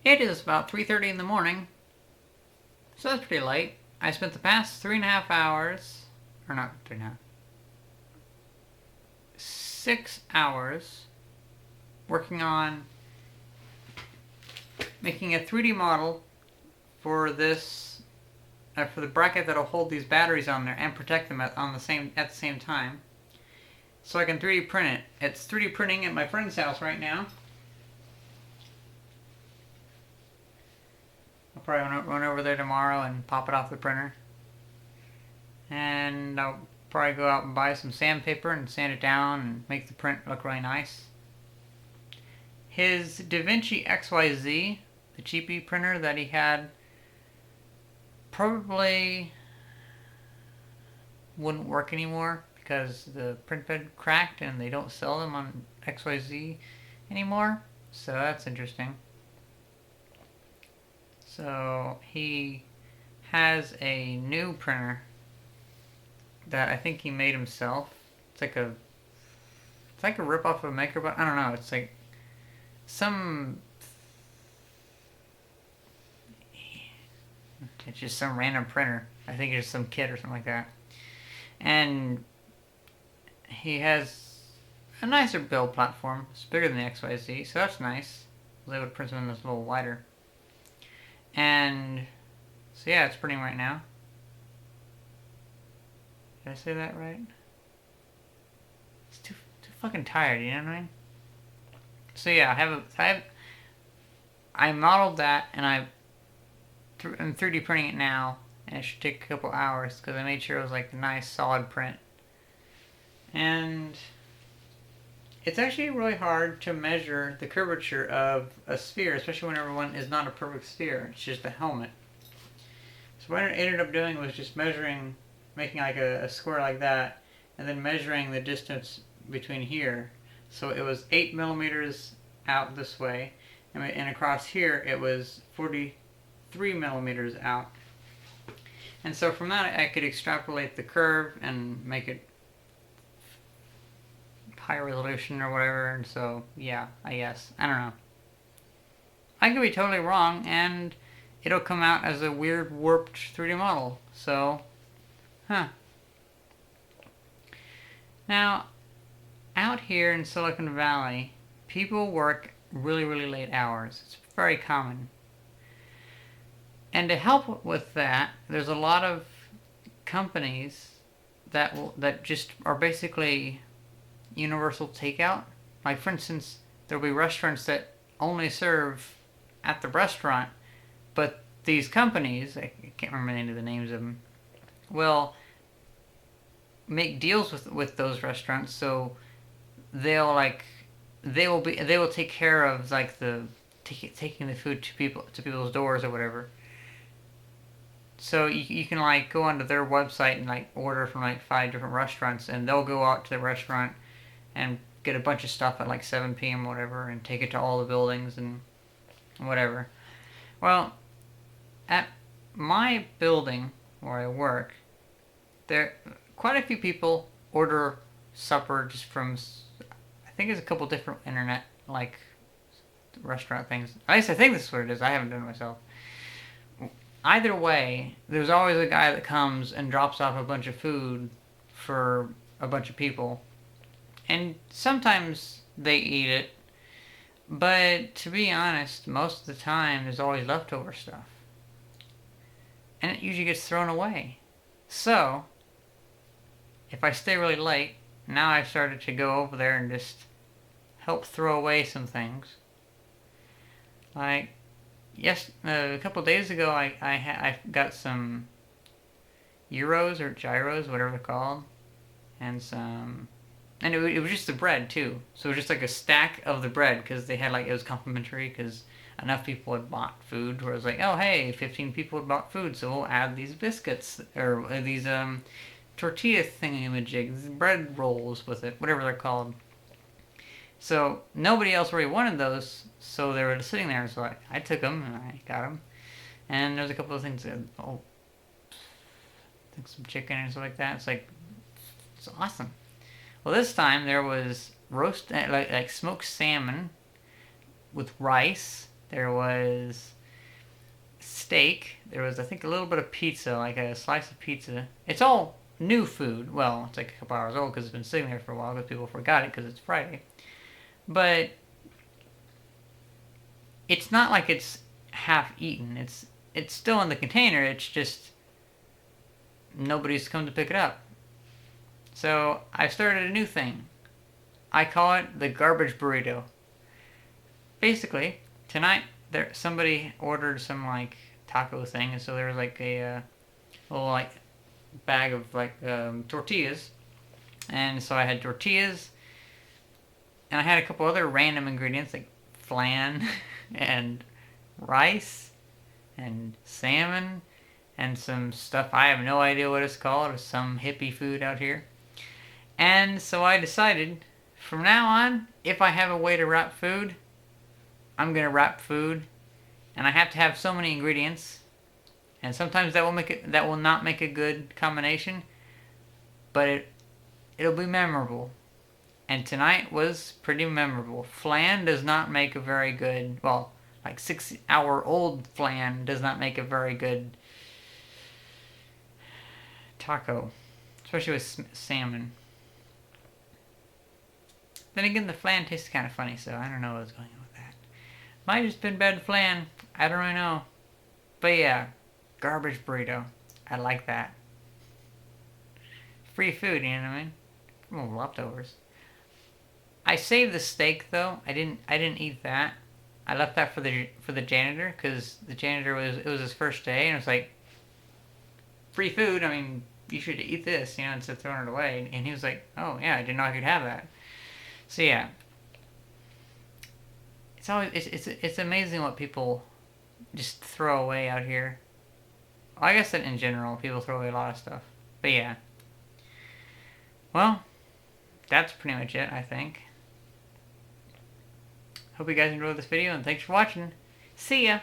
It is about 3:30 in the morning, so that's pretty late. I spent the past 3.5 hours, or not 3.5, 6 hours working on making a 3D model for this, for the bracket that'll hold these batteries on there and protect them at the same time, so I can 3D print it. It's 3D printing at my friend's house right now. I'll probably run over there tomorrow and pop it off the printer. And I'll probably go out and buy some sandpaper and sand it down and make the print look really nice. His DaVinci XYZ, the cheapy printer that he had, probably wouldn't work anymore because the print bed cracked and they don't sell them on XYZ anymore. So that's interesting. So he has a new printer that I think he made himself. It's like a rip-off of a maker, but I don't know. It's like it's just some random printer. I think it's some kit or something like that. And he has a nicer build platform. It's bigger than the XYZ, so that's nice. I was able to print something that's a little wider. And so yeah, it's printing right now. Did I say that right? It's too fucking tired, you know what I mean? So yeah, I modeled that and I'm 3D printing it now, and it should take a couple hours because I made sure it was like a nice solid print. And it's actually really hard to measure the curvature of a sphere, especially whenever one is not a perfect sphere. It's just a helmet. So what I ended up doing was just making like a square like that, and then measuring the distance between here. So it was 8 millimeters out this way, and across here it was 43 millimeters out. And so from that I could extrapolate the curve and make it high resolution or whatever. And so yeah, I guess, I don't know, I could be totally wrong and it'll come out as a weird warped 3D model. So now out here in Silicon Valley, people work really late hours. It's very common. And to help with that, there's a lot of companies that just are basically universal takeout. Like for instance, there'll be restaurants that only serve at the restaurant, but these companies, I can't remember any of the names of them, will make deals with those restaurants, so they will take care of like taking the food to people's doors or whatever. So you can like go onto their website and like order from like 5 different restaurants, and they'll go out to the restaurant and get a bunch of stuff at like 7 p.m. or whatever and take it to all the buildings and whatever. Well, at my building where I work, there quite a few people order supper just from, I think it's a couple different internet like restaurant things. At least I think this is what it is. I haven't done it myself. Either way, there's always a guy that comes and drops off a bunch of food for a bunch of people. And sometimes they eat it, but to be honest, most of the time there's always leftover stuff. And it usually gets thrown away. So, if I stay really late, now I've started to go over there and just help throw away some things. Like, a couple days ago, I got some gyros or gyros, whatever they're called, and it was just the bread too. So it was just like a stack of the bread because they had it was complimentary because enough people had bought food where it was like, oh hey, 15 people had bought food, so we'll add these biscuits or these tortilla thingamajigs, bread rolls with it, whatever they're called. So nobody else really wanted those, so they were just sitting there. So I took them and I got them. And there's a couple of things that, I think some chicken and stuff like that. It's awesome. Well, this time there was roast, like smoked salmon with rice There was steak. There was, I think, a little bit of pizza, like a slice of pizza. It's all new food. Well, it's like a couple hours old because it's been sitting there for a while because people forgot it because it's Friday. But it's not like it's half eaten. It's still in the container. It's just nobody's come to pick it up. So I started a new thing. I call it the garbage burrito. Basically, tonight somebody ordered some like taco thing, and so there was like a little like bag of like tortillas, and so I had tortillas, and I had a couple other random ingredients like flan and rice and salmon and some stuff I have no idea what it's called. It's some hippie food out here. And so I decided from now on, if I have a way to wrap food, I'm gonna wrap food, and I have to have so many ingredients. And sometimes that will not make a good combination, but it'll be memorable. And tonight was pretty memorable. Flan does not make a very good, well, like 6-hour-old flan does not make a very good taco, especially with salmon. Then again, the flan tastes kind of funny, so I don't know what's going on with that. Might have just been bad flan. I don't really know. But yeah, garbage burrito. I like that. Free food, you know what I mean? From leftovers. I saved the steak though. I didn't eat that. I left that for the janitor because the janitor it was his first day and it was like free food. I mean, you should eat this, instead of throwing it away. And he was like, "Oh yeah, I didn't know I could have that." So yeah, it's amazing what people just throw away out here. Well, I guess that in general, people throw away a lot of stuff. But yeah. Well, that's pretty much it, I think. Hope you guys enjoyed this video, and thanks for watching. See ya!